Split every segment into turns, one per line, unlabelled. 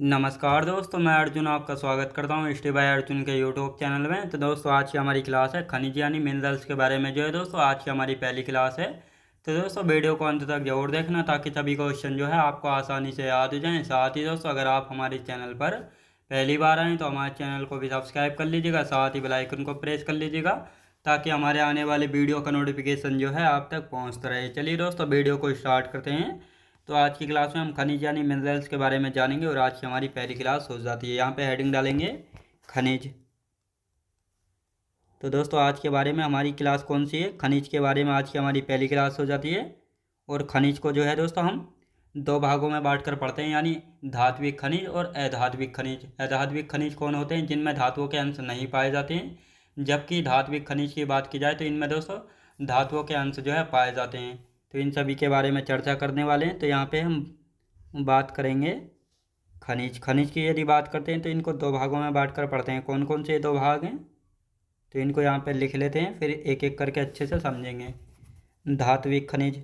नमस्कार दोस्तों, मैं अर्जुन आपका स्वागत करता हूँ स्टे बाय अर्जुन के यूट्यूब चैनल में। तो दोस्तों आज की हमारी क्लास है खनिज यानी मिनरल्स के बारे में। जो है दोस्तों आज की हमारी पहली क्लास है। तो दोस्तों वीडियो को अंत तक जरूर देखना ताकि सभी क्वेश्चन जो है आपको आसानी से याद हो जाएं। साथ ही दोस्तों अगर आप हमारे चैनल पर पहली बार आएँ तो हमारे चैनल को भी सब्सक्राइब कर लीजिएगा, साथ ही बेल आइकन को प्रेस कर लीजिएगा ताकि हमारे आने वाले वीडियो का नोटिफिकेशन जो है आप तक पहुँचता रहे। चलिए दोस्तों वीडियो को स्टार्ट करते हैं। तो आज की क्लास में हम खनिज यानी मिनरल्स के बारे में जानेंगे और आज की हमारी पहली क्लास हो जाती है। यहाँ पे हेडिंग डालेंगे खनिज। तो दोस्तों आज के बारे में हमारी क्लास कौन सी है? खनिज के बारे में आज की हमारी पहली क्लास हो जाती है। और खनिज को जो है दोस्तों हम दो भागों में बांट कर पढ़ते हैं, यानी धात्विक खनिज और अधात्विक खनिज। अधात्विक खनिज कौन होते हैं? जिनमें धातुओं के अंश नहीं पाए जाते हैं। जबकि धात्विक खनिज की बात की जाए तो इनमें दोस्तों धातुओं के अंश जो है पाए जाते हैं। तो इन सभी के बारे में चर्चा करने वाले हैं। तो यहाँ पे हम बात करेंगे खनिज। खनिज की यदि बात करते हैं तो इनको दो भागों में बांट कर पढ़ते हैं। कौन कौन से दो भाग हैं तो इनको यहाँ पे लिख लेते हैं, फिर एक एक करके अच्छे से समझेंगे। धात्विक खनिज,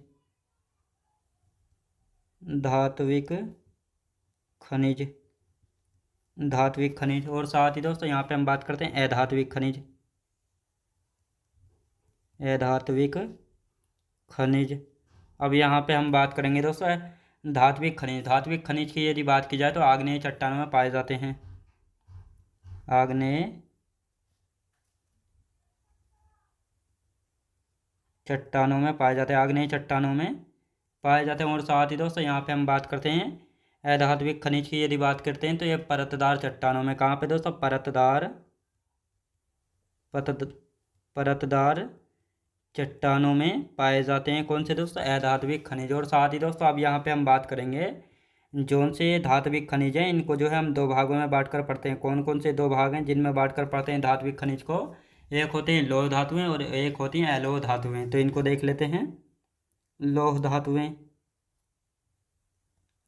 धात्विक खनिज, धात्विक खनिज। और साथ ही दोस्तों यहाँ पे हम बात करते हैं अधात्विक खनिज, अधात्विक खनिज। अब यहाँ पे हम बात करेंगे दोस्तों धात्विक खनिज। धात्विक खनिज की यदि बात की जाए तो आग्नेय चट्टानों में पाए जाते हैं। आग्नेय चट्टानों में पाए जाते हैं, आग्नेय चट्टानों में पाए जाते हैं। और साथ ही दोस्तों यहाँ पे हम बात करते हैं अधात्विक खनिज की यदि बात करते हैं तो ये परतदार चट्टानों में। कहाँ पे दोस्तों? परतदार चट्टानों में पाए जाते हैं। कौन से दोस्तों? अधात्विक खनिज। और साथ ही दोस्तों अब यहाँ पे हम बात करेंगे जौन से धात्विक खनिज हैं इनको जो है हम दो भागों में बांट कर पढ़ते हैं। कौन कौन से दो भाग हैं जिनमें बांट कर पढ़ते हैं धात्विक खनिज को? एक होते हैं लौह धातुएं और एक होती हैं अलोह धातुएं। तो इनको देख लेते हैं। लौह धातुएं,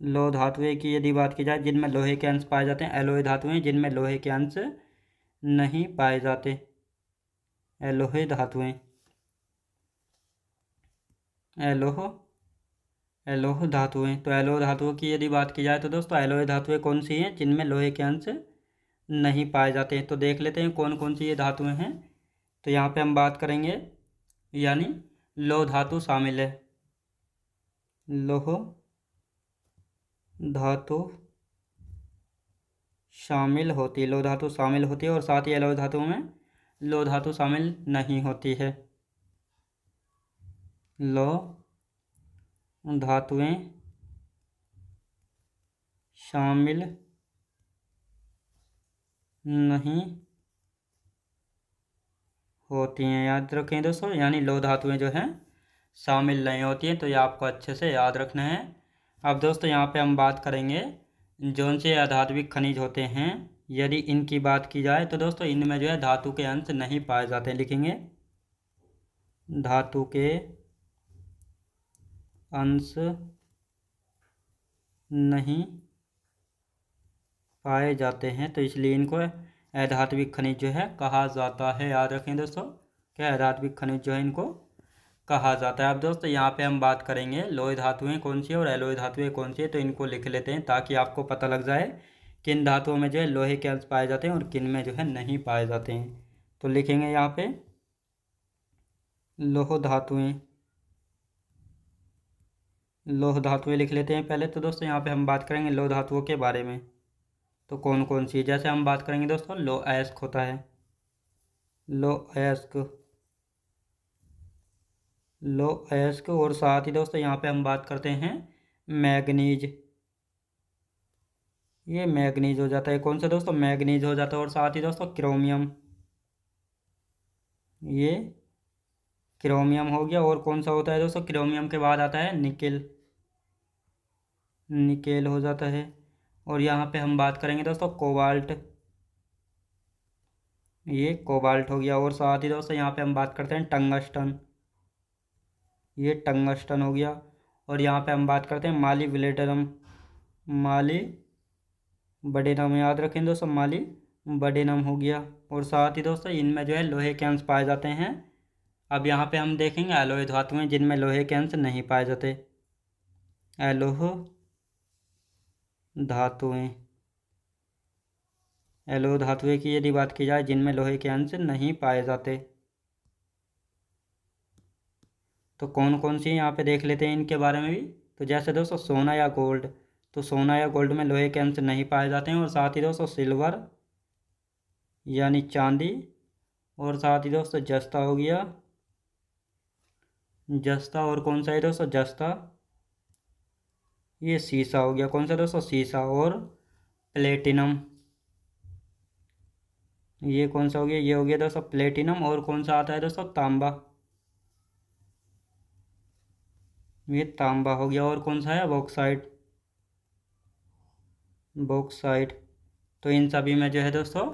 लौह धातुएं की यदि बात की जाए जिनमें लोहे के अंश पाए जाते हैं। अलोह धातुएं जिनमें लोहे के अंश नहीं पाए जाते, अलोह धातुएं। अलोह एलोह धातुएं। तो एलोह धातुओं की यदि बात की जाए तो दोस्तों एलोह धातुएं कौन सी हैं? जिनमें लोहे के अंश नहीं पाए जाते हैं। तो देख लेते हैं कौन कौन सी ये धातुएं हैं। तो यहाँ पे हम बात करेंगे यानी लौह धातु शामिल है, लौह धातु शामिल होती है, लौह धातु शामिल होती है। और साथ ही एलोह धातुओं में लौह धातु शामिल नहीं होती है। लौह धातुएं शामिल नहीं होती हैं, याद रखें दोस्तों। यानी लौह धातुएं जो हैं शामिल नहीं होती हैं। तो ये आपको अच्छे से याद रखना है। अब दोस्तों यहाँ पे हम बात करेंगे जौन से अधात्विक खनिज होते हैं यदि इनकी बात की जाए तो दोस्तों इनमें जो है धातु के अंश नहीं पाए जाते हैं। लिखेंगे धातु के अंश नहीं पाए जाते हैं, तो इसलिए इनको अधात्विक खनिज जो है कहा जाता है। याद रखें दोस्तों, क्या अधात्विक खनिज जो है इनको कहा जाता है। अब दोस्तों यहाँ पे हम बात करेंगे लोह धातुएं कौन सी है और अलोह धातुएं कौन सी है। तो इनको लिख लेते हैं ताकि आपको पता लग जाए किन धातुओं में जो है लोहे के अंश पाए जाते हैं और किन में जो है नहीं पाए जाते हैं। तो लिखेंगे यहाँ पे लोह धातुएं, लोह धातुएं लिख लेते हैं पहले। तो दोस्तों यहाँ पे हम बात करेंगे लोह धातुओं के बारे में। तो कौन कौन सी? जैसे हम बात करेंगे दोस्तों लोह अयस्क होता है, लोह अयस्क, लोह अयस्क। और साथ ही दोस्तों यहाँ पे हम बात करते हैं मैग्नीज, ये मैग्नीज हो जाता है। कौन सा दोस्तों? मैग्नीज हो जाता है। और साथ ही दोस्तों क्रोमियम, ये क्रोमियम हो गया। और कौन सा होता है दोस्तों? क्रोमियम के बाद आता है निकेल, निकेल हो जाता है। और यहाँ पे हम बात करेंगे दोस्तों कोबाल्ट, ये कोबाल्ट हो गया। और साथ ही दोस्तों यहाँ पे हम बात करते हैं टंगस्टन, ये टंगस्टन हो गया। और यहाँ पे हम बात करते हैं माली विलेडरम, माली बड़े नाम याद रखें दोस्तों, माली बड़े नाम हो गया। और साथ ही दोस्तों इनमें जो है लोहे के अंश पाए जाते हैं। अब यहाँ पे हम देखेंगे अलोह धातुएं जिनमें लोहे के अंश नहीं पाए जाते, अलोह धातुएं। एलोय धातुएं की यदि बात की जाए जिनमें लोहे के अंश नहीं पाए जाते, तो कौन कौन सी यहाँ पे देख लेते हैं इनके बारे में भी। तो जैसे दोस्तों सोना या गोल्ड, तो सोना या गोल्ड में लोहे के अंश नहीं पाए जाते हैं। और साथ ही दोस्तों सिल्वर यानी चांदी, और साथ ही दोस्तों जस्ता हो गया, जस्ता, और कौन सा है दोस्तों जस्ता, ये शीशा हो गया, कौन सा दोस्तों शीशा, और प्लेटिनम, ये कौन सा हो गया, ये हो गया दोस्तों प्लेटिनम। और कौन सा आता है दोस्तों तांबा, ये तांबा हो गया। और कौन सा है बॉक्साइट, बॉक्साइट। तो इन सभी में जो है दोस्तों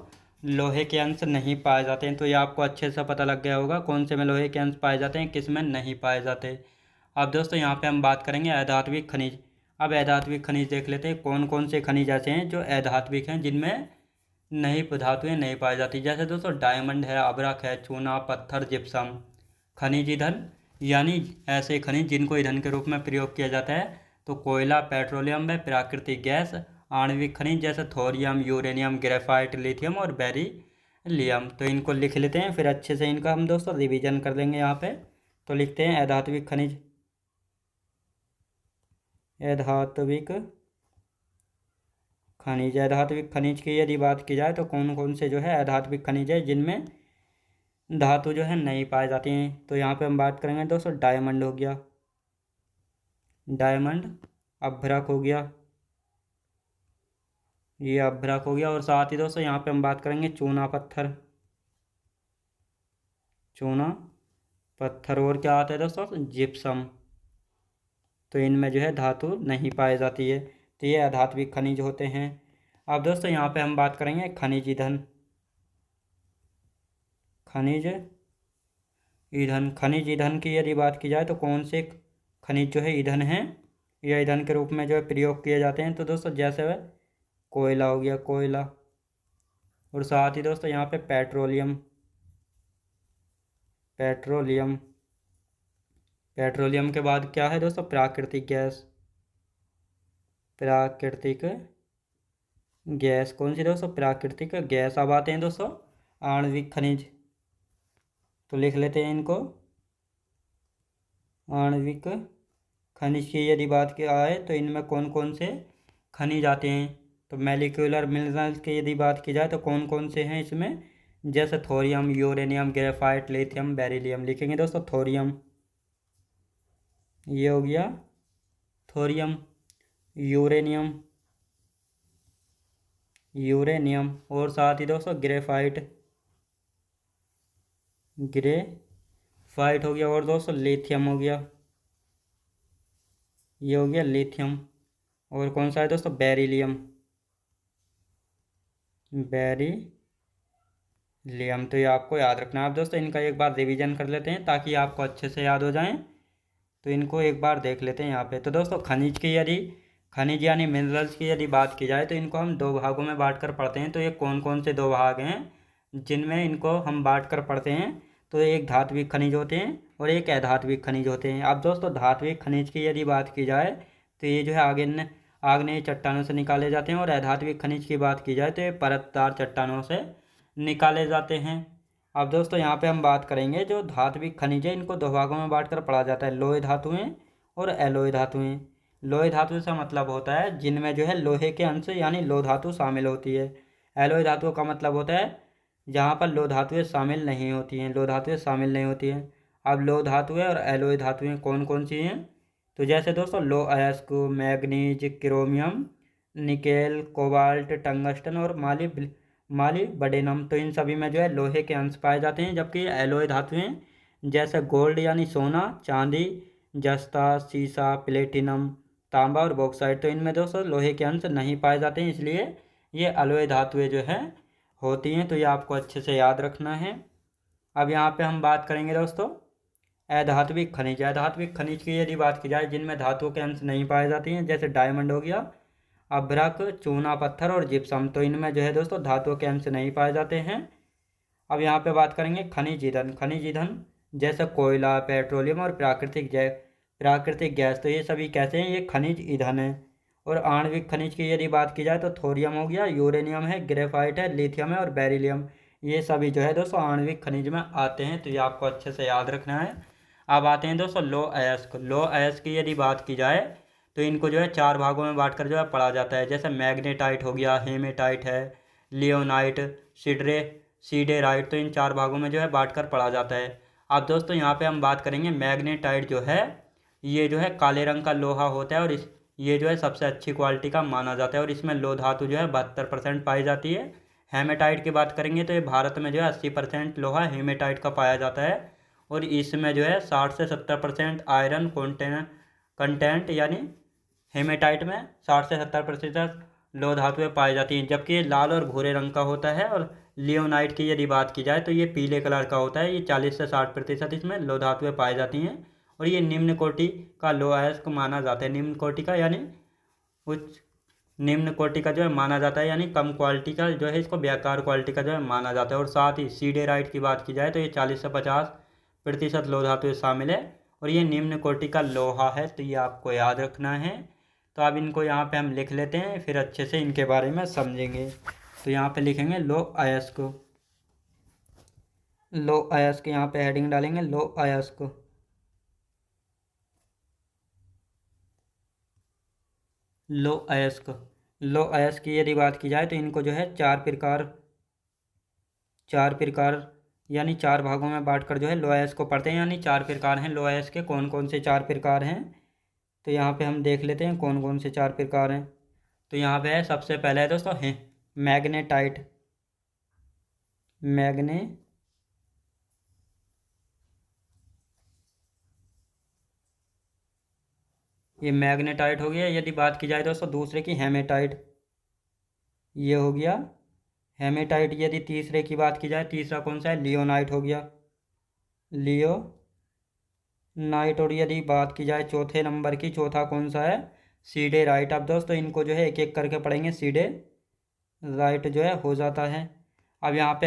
लोहे के अंश नहीं पाए जाते हैं। तो ये आपको अच्छे से पता लग गया होगा कौन से में लोहे के अंश पाए जाते हैं, किस में नहीं पाए जाते। अब दोस्तों यहाँ पे हम बात करेंगे अधात्विक खनिज। अब अधात्विक खनिज देख लेते हैं कौन कौन से खनिज ऐसे हैं जो अधात्विक हैं, जिनमें नहीं धातुएं नहीं पाई जाती। जैसे दोस्तों डायमंड है, अभ्रक है, चूना, पत्थर, जिप्सम। खनिज ईंधन यानी ऐसे खनिज जिनको ईंधन के रूप में प्रयोग किया जाता है, तो कोयला, पेट्रोलियम व प्राकृतिक गैस। आणविक खनिज जैसे थोरियम, यूरेनियम, ग्रेफाइट, लिथियम और बेरिलियम। तो इनको लिख लेते हैं, फिर अच्छे से इनका हम दोस्तों रिवीजन कर देंगे यहाँ पे। तो लिखते हैं अधात्विक खनिज, अधात्विक खनिज। अधात्विक खनिज की यदि बात की जाए तो कौन कौन से जो है अधात्विक खनिज है जिनमें धातु जो है नहीं पाई जाती हैं। तो यहाँ पे हम बात करेंगे दोस्तों डायमंड हो गया, डायमंड, अभ्रक हो गया, ये अभ्रक हो गया। और साथ ही दोस्तों यहाँ पे हम बात करेंगे चूना पत्थर, चूना पत्थर। और क्या आता है दोस्तों जिप्सम। तो इनमें जो है धातु नहीं पाई जाती है। तो ये अधात्विक खनिज होते हैं। अब दोस्तों यहाँ पे हम बात करेंगे खनिज ईंधन, खनिज ईंधन। खनिज ईंधन की यदि बात की जाए तो कौन से खनिज जो है ईंधन हैं या ईंधन के रूप में जो है प्रयोग किए जाते हैं। तो दोस्तों जैसे वह कोयला हो गया, कोयला। और साथ ही दोस्तों यहाँ पे पेट्रोलियम, पेट्रोलियम। पेट्रोलियम के बाद क्या है दोस्तों प्राकृतिक गैस, प्राकृतिक गैस। कौन सी दोस्तों प्राकृतिक गैस। अब आते हैं दोस्तों आणविक खनिज। तो लिख लेते हैं इनको, आणविक खनिज की यदि बात की आए तो इनमें कौन कौन से खनिज आते हैं। तो मैलिक्यूलर मिनरल्स की यदि बात की जाए तो कौन कौन से हैं इसमें, जैसे thorium, uranium, graphite, lithium, beryllium. लिखेंगे दोस्तों थोरियम, ये हो गया थोरियम, यूरेनियम, यूरेनियम। और साथ ही दोस्तों ग्रेफाइट, ग्रेफाइट हो गया। और दोस्तों लिथियम हो गया, ये हो गया लिथियम। और कौन सा है दोस्तों बेरिलियम, बेरिलियम। तो ये आपको याद रखना है। आप दोस्तों इनका एक बार रिवीजन कर लेते हैं ताकि आपको अच्छे से याद हो जाएं। तो इनको एक बार देख लेते हैं यहाँ पे। तो दोस्तों खनिज की यदि, खनिज यानी मिनरल्स की यदि बात की जाए तो इनको हम दो भागों में बांट कर पढ़ते हैं। तो ये कौन कौन से दो भाग हैं जिनमें इनको हम बांट कर पढ़ते हैं। तो एक धात्विक खनिज होते हैं और एक अधात्विक खनिज होते हैं। अब दोस्तों धात्विक खनिज की यदि बात की जाए तो ये जो है आग्नेय चट्टानों से निकाले जाते हैं। और अधात्विक खनिज की बात की जाए तो ये परतदार चट्टानों से निकाले जाते हैं। अब दोस्तों यहाँ पे हम बात करेंगे जो धात्विक खनिज है इनको दो भागों में बांट कर पढ़ा जाता है, लोहे धातुएं और एलोय धातुएं। लोहे धातु से मतलब होता है जिनमें जो है लोहे के अंश यानी लोह धातु शामिल होती है। एलोय धातु का मतलब होता है जहाँ पर लोह धातुएं शामिल नहीं होती हैं, लोह धातुएं शामिल नहीं होती हैं। अब लोह धातुएं और एलोय धातुएं कौन कौन सी हैं। तो जैसे दोस्तों लोह अयस्क, manganese, chromium, nickel, cobalt, tungsten और मालिब्डेनम। तो इन सभी में जो है लोहे के अंश पाए जाते हैं। जबकि एलोय धातुएं जैसे गोल्ड यानी सोना, चांदी, जस्ता, शीशा, प्लेटिनम, तांबा और बॉक्साइट, तो इनमें दोस्तों लोहे के अंश नहीं पाए जाते हैं, इसलिए ये एलोय धातुएं जो है होती हैं। तो ये आपको अच्छे से याद रखना है। अब यहाँ पे हम बात करेंगे दोस्तों अधात्विक खनिज। अधात्विक खनिज की यदि बात की जाए जिनमें धातुओं के अंश नहीं पाए जाते हैं, जैसे डायमंड हो गया, अभ्रक, चूना पत्थर और जिप्सम। तो इनमें जो है दोस्तों धातुओं के अंश नहीं पाए जाते हैं। अब यहाँ पे बात करेंगे खनिज ईंधन। खनिज ईंधन जैसे कोयला, पेट्रोलियम और प्राकृतिक गैस। तो ये सभी कैसे हैं, ये खनिज ईंधन है। और आणविक खनिज की यदि बात की जाए तो थोरियम हो गया, यूरेनियम है, ग्रेफाइट है, लिथियम है और बेरिलियम, ये सभी जो है दोस्तों आणविक खनिज में आते हैं, तो ये आपको अच्छे से याद रखना है। अब आते हैं दोस्तों लो अयस्क। लो अयस्क की यदि बात की जाए तो इनको जो है 4 भागों में बांटकर जो है पढ़ा जाता है, जैसे मैग्नेटाइट हो गया, हेमेटाइट है, लियोनाइट, सिडरे सीडेराइट, तो इन 4 भागों में जो है बांटकर पढ़ा जाता है। अब दोस्तों यहाँ पे हम बात करेंगे मैग्नेटाइट जो है, ये जो है काले रंग का लोहा होता है और इस ये जो है सबसे अच्छी क्वालिटी का माना जाता है और इसमें लोह धातु जो है 72% पाई जाती है। हेमेटाइट की बात करेंगे तो ये भारत में जो है 80% लोहा हेमेटाइट का पाया जाता है और इसमें जो है 60 से 70% आयरन कंटेंट यानी हेमेटाइट में 60 से 70% लोह धातुएं पाई जाती हैं, जबकि ये लाल और भूरे रंग का होता है। और लियोनाइट की यदि बात की जाए तो ये पीले कलर का होता है, ये 40 से 60% इसमें लोह धातुएं पाई जाती हैं और ये निम्न कोटि का लोह अयस्क माना जाता है। निम्न कोटि का यानी उच्च निम्न कोटि का जो है माना जाता है, यानी कम क्वालिटी का जो है इसको बेकार क्वालिटी का जो है माना जाता है। और साथ ही सीडेराइट की बात की जाए तो ये 40 से 50% लोह धातु शामिल है और ये निम्न कोटि का लोहा है, तो ये आपको याद रखना है। तो अब इनको यहाँ पे हम लिख लेते हैं, फिर अच्छे से इनके बारे में समझेंगे। तो यहाँ पे लिखेंगे लो अयस्क, लो अयस्क, यहाँ पे हेडिंग डालेंगे लो अयस्क। लो अयस्क, लो अयस्क की यदि बात की जाए तो इनको जो है चार प्रकार यानी 4 भागों में बांटकर जो है लो अयस्क को पढ़ते हैं, यानी 4 प्रकार हैं लो अयस्क के। कौन कौन से 4 प्रकार हैं, तो यहाँ पे हम देख लेते हैं कौन कौन से 4 प्रकार हैं। तो यहाँ पे है, सबसे पहले है दोस्तों है मैग्नेटाइट, मैग्ने ये मैग्नेटाइट हो गया। यदि बात की जाए दोस्तों दूसरे की हेमेटाइट, ये हो गया हेमेटाइट। यदि तीसरे की बात की जाए, तीसरा कौन सा है, लियोनाइट हो गया, लियोनाइट। और यदि बात की जाए चौथे नंबर की, चौथा कौन सा है, सीडेराइट। अब दोस्तों इनको जो है एक एक करके पढ़ेंगे, सीडेराइट जो है हो जाता है। अब यहाँ पे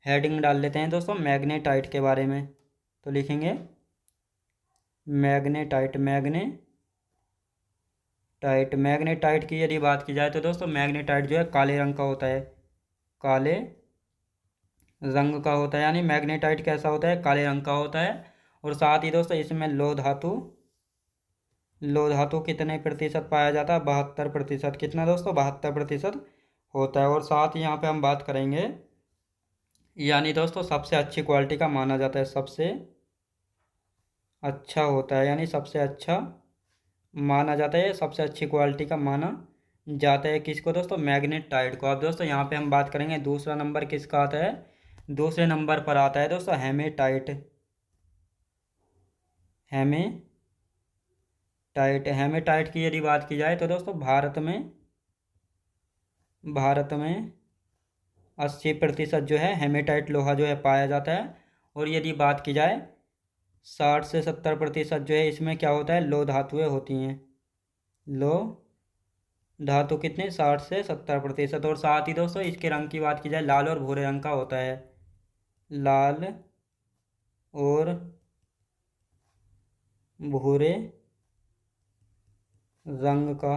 हेडिंग डाल लेते हैं दोस्तों मैग्नेटाइट के बारे में, तो लिखेंगे मैग्नेटाइट, मैग्नेटाइट की यदि बात की जाए तो दोस्तों मैग्नेटाइट जो है काले रंग का होता है, काले रंग का होता है, यानी मैग्नेटाइट कैसा होता है, काले रंग का होता है। और साथ ही दोस्तों इसमें लोह धातु कितने प्रतिशत पाया जाता है, 72%। कितना दोस्तों, 72% होता है। और साथ ही यहाँ पे हम बात करेंगे, यानी दोस्तों सबसे अच्छी क्वालिटी का माना जाता है, सबसे अच्छा होता है, यानी सबसे अच्छा माना जाता है, सबसे अच्छी क्वालिटी का माना जाता है किसको दोस्तों, मैग्नेटाइट को। अब दोस्तों यहाँ पे हम बात करेंगे दूसरा नंबर किसका आता है, दूसरे नंबर पर आता है दोस्तों हेमेटाइट, हेमेटाइट की यदि बात की जाए तो दोस्तों भारत में 80% जो है हेमेटाइट लोहा जो है पाया जाता है। और यदि बात की जाए 60 से 70% जो है इसमें क्या होता है, लो धातुएं होती हैं, लो धातु कितने, 60 से 70%। और साथ ही दोस्तों इसके रंग की बात की जाए, लाल और भूरे रंग का होता है, लाल और भूरे रंग का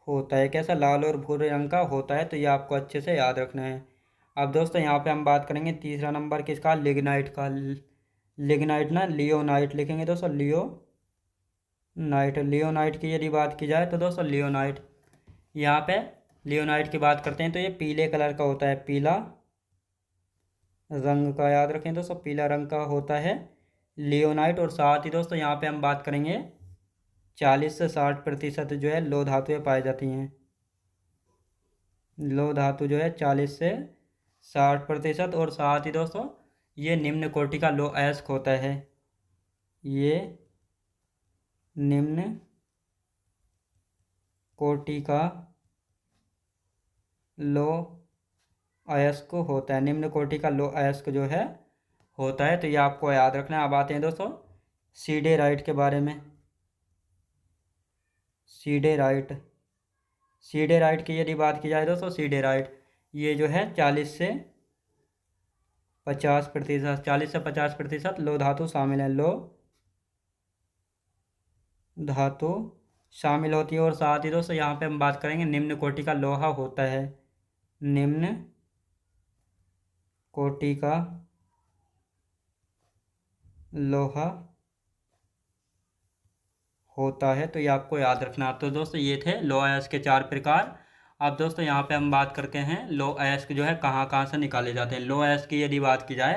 होता है। कैसा, लाल और भूरे रंग का होता है, तो ये आपको अच्छे से याद रखना है। अब दोस्तों यहाँ पे हम बात करेंगे तीसरा नंबर किसका, लिग्नाइट का। लिग्नाइट ना लियोनाइट लिखेंगे दोस्तों, लियोनाइट की यदि बात की जाए तो दोस्तों लियोनाइट, यहाँ पे लियोनाइट की बात करते हैं तो ये पीले कलर का होता है, पीला रंग का, याद रखें दोस्तों पीला रंग का होता है लियोनाइट। और साथ ही दोस्तों यहाँ पे हम बात करेंगे 40 से 60% जो है लो धातुएं पाई जाती हैं, लो धातु जो है 40 से 60%। और साथ ही दोस्तों ये निम्न कोटि का लो अयस्क होता है, ये निम्न कोटि का लो अयस्क होता है, निम्न कोटि का लो अयस्क जो है होता है, तो ये आपको याद रखना है। अब आते हैं दोस्तों सीडेराइट के बारे में। सीडेराइट, सीडेराइट की यदि बात की जाए दोस्तों, सीडेराइट ये जो है 40 से 50% लो धातु शामिल है, लो धातु शामिल होती है। और साथ ही दोस्तों यहाँ पे हम बात करेंगे निम्न कोटि का लोहा होता है, निम्न कोटि का लोहा होता है। तो ये आपको याद रखना। तो दोस्तों ये थे लौह अयस्क के 4 प्रकार। अब दोस्तों यहाँ पे हम बात करते हैं लौह अयस्क जो है कहाँ कहाँ से निकाले जाते हैं। लौह अयस्क की यदि बात की जाए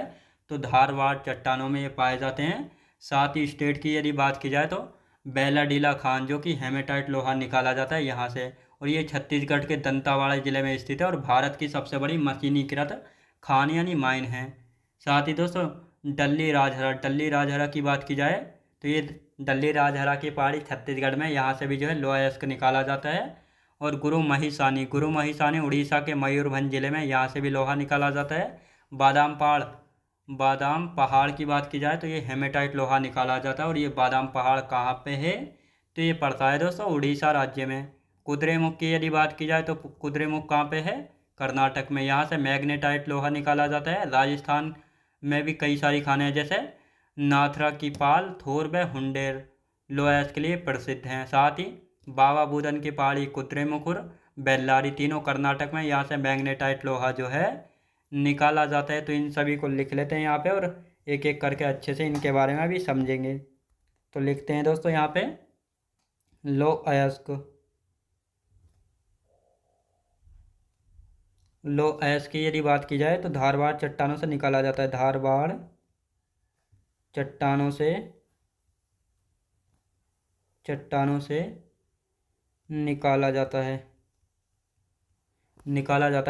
तो धारवाड़ चट्टानों में ये पाए जाते हैं। साथ ही स्टेट की यदि बात की जाए तो बेलाडीला खान जो कि हेमेटाइट लोहा निकाला जाता है यहाँ से। और ये छत्तीसगढ़ के दंतेवाड़ा जिले में स्थित है और भारत की सबसे बड़ी मशीनीकृत खान यानी माइन है। साथ ही दोस्तों डल्ली राजहरा की बात की जाए तो ये डल्ली राजहरा की पहाड़ी छत्तीसगढ़ में, यहाँ से भी जो है लोहा अयस्क निकाला जाता है। और गुरु महिसानी उड़ीसा के मयूरभंज जिले में, यहाँ से भी लोहा निकाला जाता है। बादाम पहाड़ की बात की जाए तो ये हेमेटाइट लोहा निकाला जाता है। और ये बादाम पहाड़ कहाँ पे है तो ये पड़ता है दोस्तों उड़ीसा राज्य में। कुद्रेमुख की यदि बात की जाए तो कुद्रेमुख कहाँ पे है, कर्नाटक में, यहाँ से मैग्नेटाइट लोहा निकाला जाता है। राजस्थान में भी कई सारी खानें हैं जैसे नाथरा की पाल, थोर व हुंडेर लोहा अयस्क के लिए प्रसिद्ध हैं। साथ ही बाबा बुदन की पहाड़ी कुद्रेमुख और बेल्लारी तीनों कर्नाटक में, यहाँ से मैग्नेटाइट लोहा जो है निकाला जाता है। तो इन सभी को लिख लेते हैं यहाँ पे और एक एक करके अच्छे से इनके बारे में भी समझेंगे। तो लिखते हैं दोस्तों यहाँ पे लौह अयस्क। लौह अयस्क की यदि बात की जाए तो धारवाड़ चट्टानों से निकाला जाता है। धारवाड़ चट्टानों से निकाला जाता है।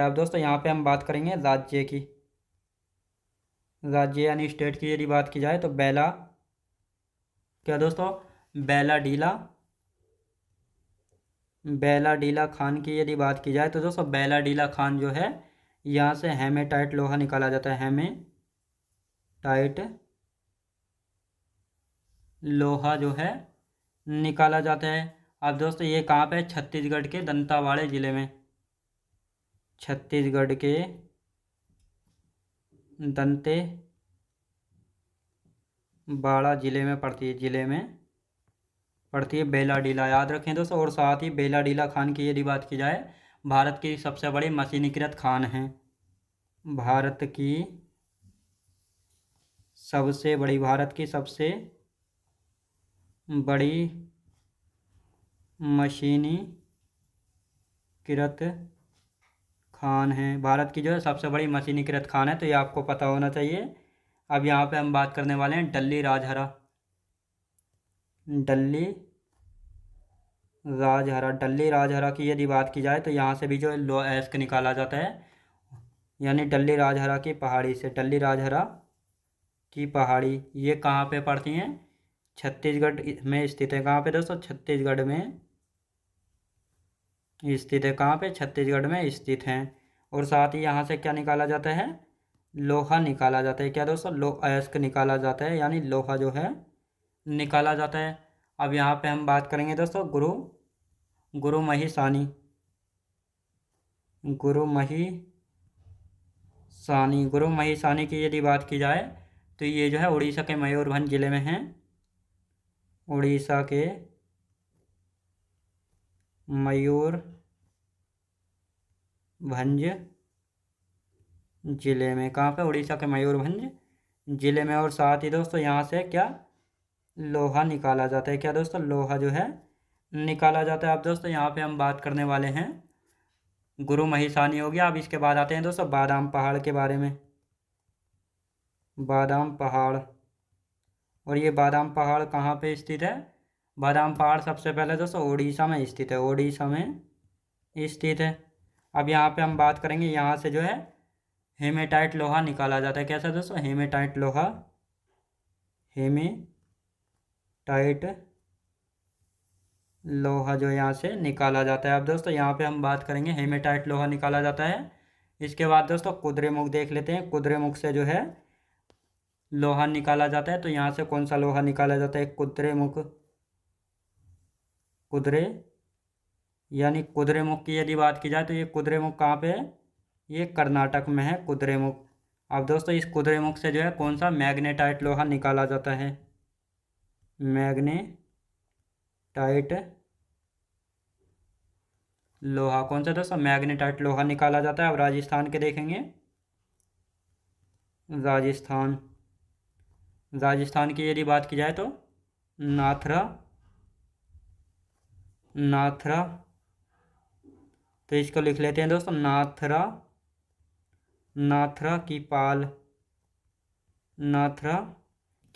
अब दोस्तों यहाँ पे हम बात करेंगे राज्य की। राज्य यानी स्टेट की यदि बात की जाए तो बेला डीला खान की यदि बात की जाए तो दोस्तों बेला डीला खान जो है यहाँ से हेमेटाइट लोहा निकाला जाता है। हेमेटाइट लोहा जो है निकाला जाता है। अब दोस्तों ये कहाँ पे है, छत्तीसगढ़ के दंतेवाड़ा जिले में। छत्तीसगढ़ के दंतेवाड़ा जिले में पड़ती है बेलाडीला, याद रखें दोस्तों। और साथ ही बेलाडीला खान की यदि बात की जाए भारत की सबसे बड़ी मशीनीकृत खान है। भारत की सबसे बड़ी मशीनीकृत खान है। भारत की जो है सबसे बड़ी मशीनीकृत खान है, तो ये आपको पता होना चाहिए। अब यहाँ पे हम बात करने वाले हैं डल्ली राजहरा की यदि बात की जाए तो यहाँ से भी जो है लोहा अयस्क निकाला जाता है। यानी डल्ली राजहरा की पहाड़ी से, डल्ली राजहरा की पहाड़ी ये कहाँ पे पड़ती हैं, छत्तीसगढ़ में स्थित है। कहाँ पे दोस्तों, छत्तीसगढ़ में स्थित है। कहाँ पे, छत्तीसगढ़ में स्थित हैं। और साथ ही यहाँ से क्या निकाला जाता है, लोहा निकाला जाता है। क्या दोस्तों, लोह अयस्क निकाला जाता है, यानी लोहा जो है निकाला जाता है। अब यहाँ पे हम बात करेंगे दोस्तों गुरु महिसानी की यदि बात की जाए तो ये जो है उड़ीसा के मयूरभंज जिले में है। उड़ीसा के मयूरभंज जिले में, कहाँ पे, उड़ीसा के मयूरभंज जिले में। और साथ ही दोस्तों यहाँ से क्या लोहा निकाला जाता है। क्या दोस्तों, लोहा जो है निकाला जाता है। अब दोस्तों यहाँ पे हम बात करने वाले हैं गुरु महिसानी हो गया। अब इसके बाद आते हैं दोस्तों बादाम पहाड़ के बारे में। बादाम पहाड़, और ये बादाम पहाड़ कहाँ पे स्थित है, बादाम पहाड़ सबसे पहले दोस्तों उड़ीसा में स्थित है। उड़ीसा में स्थित है। अब यहाँ पे हम बात करेंगे, यहाँ से जो है हेमेटाइट लोहा निकाला जाता है। कैसा दोस्तों, हेमेटाइट लोहा जो यहाँ से निकाला जाता है। अब दोस्तों यहाँ पे हम बात करेंगे हेमेटाइट लोहा निकाला जाता है। इसके बाद दोस्तों कुद्रेमुख देख लेते हैं। कुद्रेमुख से जो है लोहा निकाला जाता है। तो यहाँ से कौन सा लोहा निकाला जाता है, कुद्रेमुख की यदि बात की जाए तो ये कुद्रेमुख कहाँ पे है, ये कर्नाटक में है कुद्रेमुख। अब दोस्तों इस कुद्रेमुख से जो है कौन सा मैग्नेटाइट लोहा निकाला जाता है, मैग्नेटाइट लोहा कौन सा दोस्तों, मैग्नेटाइट लोहा निकाला जाता है। अब राजस्थान के देखेंगे, राजस्थान, राजस्थान की यदि बात की जाए तो नाथरा, नाथरा, तो इसको लिख लेते हैं दोस्तों नाथरा, नाथरा की पाल, नाथरा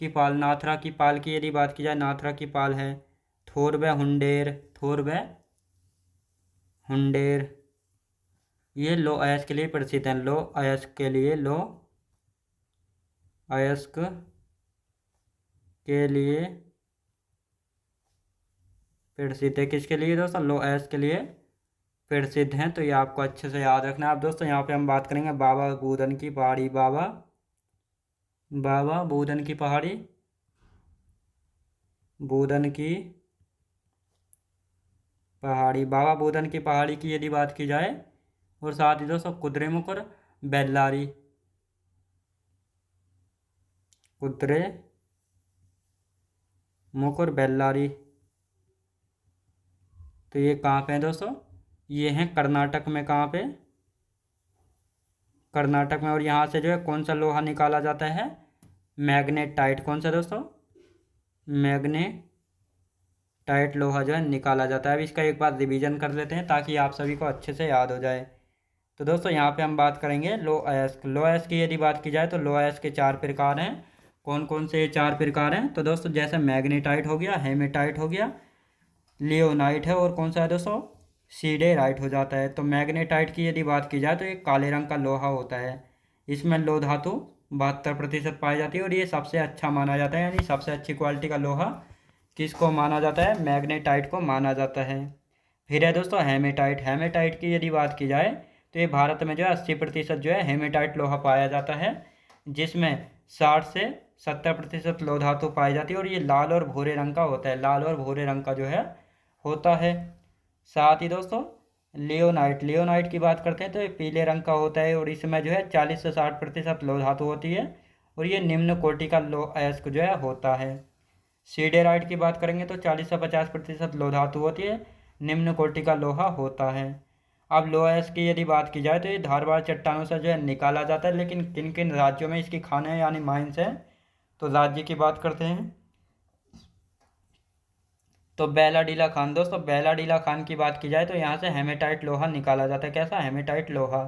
की पाल, नाथरा की पाल की यदि बात की जाए, नाथरा की पाल है। थोरवे हुंडेर, थोरवे हुंडेर, ये लो अयस्क के लिए प्रसिद्ध हैं। लो अयस्क के लिए, लो अयस्क के लिए प्रसिद्ध है। किसके लिए दोस्तों, लो अयस्क के लिए प्रसिद्ध हैं। तो ये आपको अच्छे से याद रखना है। अब दोस्तों यहाँ पे हम बात करेंगे बाबा बूदन की पहाड़ी, बाबा, बाबा बूदन की पहाड़ी, बूदन की पहाड़ी, बाबा बूदन की पहाड़ी की यदि बात की जाए, और साथ ही दोस्तों कुद्रेमुख और बेल्लारी, कुद्रेमुख और बेल्लारी, तो ये कहाँ पे हैं दोस्तों, ये हैं कर्नाटक में। कहाँ पे, कर्नाटक में। और यहाँ से जो है कौन सा लोहा निकाला जाता है, मैग्नेटाइट। कौन सा दोस्तों, मैग्नेटाइट लोहा जो है निकाला जाता है। अब इसका एक बार रिवीजन कर लेते हैं ताकि आप सभी को अच्छे से याद हो जाए। तो दोस्तों यहाँ पे हम बात करेंगे लो अयस्क। लो अयस्क की यदि बात की जाए तो लो अयस्क के 4 प्रकार हैं। कौन कौन से 4 प्रकार हैं, तो दोस्तों जैसे मैग्नेटाइट हो गया, हेमेटाइट हो गया, लियोनाइट है, और कौन सा है दोस्तों, सीडेराइट हो जाता है। तो मैग्नेटाइट की यदि बात की जाए तो ये काले रंग का लोहा होता है। इसमें लौह धातु 72% पाई जाती है, और ये सबसे अच्छा माना जाता है, यानी सबसे अच्छी क्वालिटी का लोहा किसको माना जाता है, मैग्नेटाइट को माना जाता है। फिर है दोस्तों हेमेटाइट। हेमेटाइट की यदि बात की जाए तो ये भारत में जो है 80% जो है हेमेटाइट लोहा पाया जाता है, जिसमें 60 से 70% लौह धातु पाई जाती है, और ये लाल और भूरे रंग का होता है, लाल और भूरे रंग का जो है होता है। साथ ही दोस्तों लियोनाइट, लियोनाइट की बात करते हैं तो ये पीले रंग का होता है, और इसमें जो है 40 से 60% लौह धातु होती है, और ये निम्न कोटि का लौह अयस्क जो है होता है। सीडेराइट की बात करेंगे तो 40 से 50% लौह धातु होती है, निम्न कोटि का लोहा होता है। अब लौह अयस्क की यदि बात की जाए तो ये धारवाड़ चट्टानों से जो है निकाला जाता है, लेकिन किन किन राज्यों में इसकी खानें यानी माइंस हैं, तो राज्य की बात करते हैं। तो बेलाडीला खान, दोस्तों बेलाडीला खान की बात की जाए तो यहाँ से हेमेटाइट लोहा निकाला जाता है। कैसा, हेमेटाइट लोहा।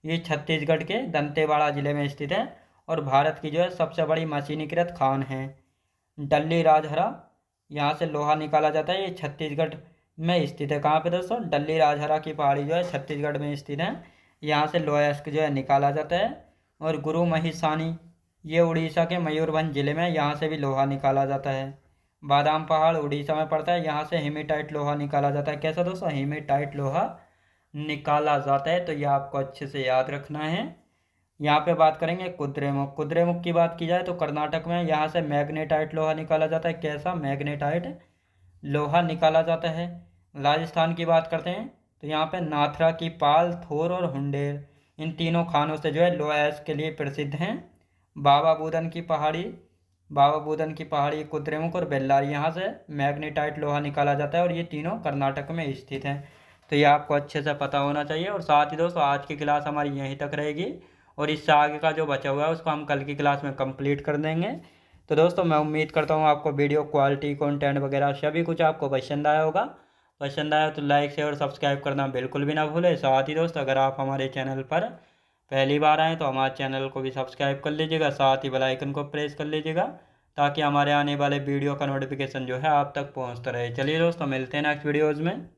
ये छत्तीसगढ़ के दंतेवाड़ा जिले में स्थित है, और भारत की जो है सबसे बड़ी मशीनीकृत खान है। डल्ली राजहरा, यहाँ से लोहा निकाला जाता है, ये छत्तीसगढ़ में स्थित है। कहाँ पे दोस्तों, डल्ली राजहरा की पहाड़ी जो है छत्तीसगढ़ में स्थित है, यहाँ से लोहा अयस्क जो है निकाला जाता है। और गुरु महिसानी, ये उड़ीसा के मयूरभंज जिले में, यहाँ से भी लोहा निकाला जाता है। बादाम पहाड़ उड़ीसा में पड़ता है, यहाँ से हेमेटाइट लोहा निकाला जाता है। कैसा दोस्तों, हेमेटाइट लोहा निकाला जाता है। तो ये आपको अच्छे से याद रखना है। यहाँ पे बात करेंगे कुद्रेमुख। कुद्रेमुख की बात की जाए तो कर्नाटक में, यहाँ से मैग्नेटाइट लोहा निकाला जाता है। कैसा, मैग्नेटाइट लोहा निकाला जाता है। राजस्थान की बात करते हैं तो यहाँ पे नाथरा की पाल, थोर और हुंडेर, इन तीनों खानों से जो है लोहा अयस्क के लिए प्रसिद्ध हैं। बाबा बूदन की पहाड़ी, बाबा बूदन की पहाड़ी, कुद्रेमुख और बेल्लारी, यहाँ से मैग्नेटाइट लोहा निकाला जाता है, और ये तीनों कर्नाटक में स्थित हैं। तो ये आपको अच्छे से पता होना चाहिए। और साथ ही दोस्तों आज की क्लास हमारी यहीं तक रहेगी, और इससे आगे का जो बचा हुआ है उसको हम कल की क्लास में कंप्लीट कर देंगे। तो दोस्तों मैं उम्मीद करता हूँ आपको वीडियो क्वालिटी, कंटेंट वगैरह सभी कुछ आपको पसंद आया होगा। पसंद आया तो लाइक शेयर और सब्सक्राइब करना बिल्कुल भी ना भूलें। साथ ही दोस्तों अगर आप हमारे चैनल पर पहली बार आएँ तो हमारे चैनल को भी सब्सक्राइब कर लीजिएगा, साथ ही बेल आइकन को प्रेस कर लीजिएगा, ताकि हमारे आने वाले वीडियो का नोटिफिकेशन जो है आप तक पहुंचता रहे। चलिए दोस्तों मिलते हैं नेक्स्ट वीडियोज़ में।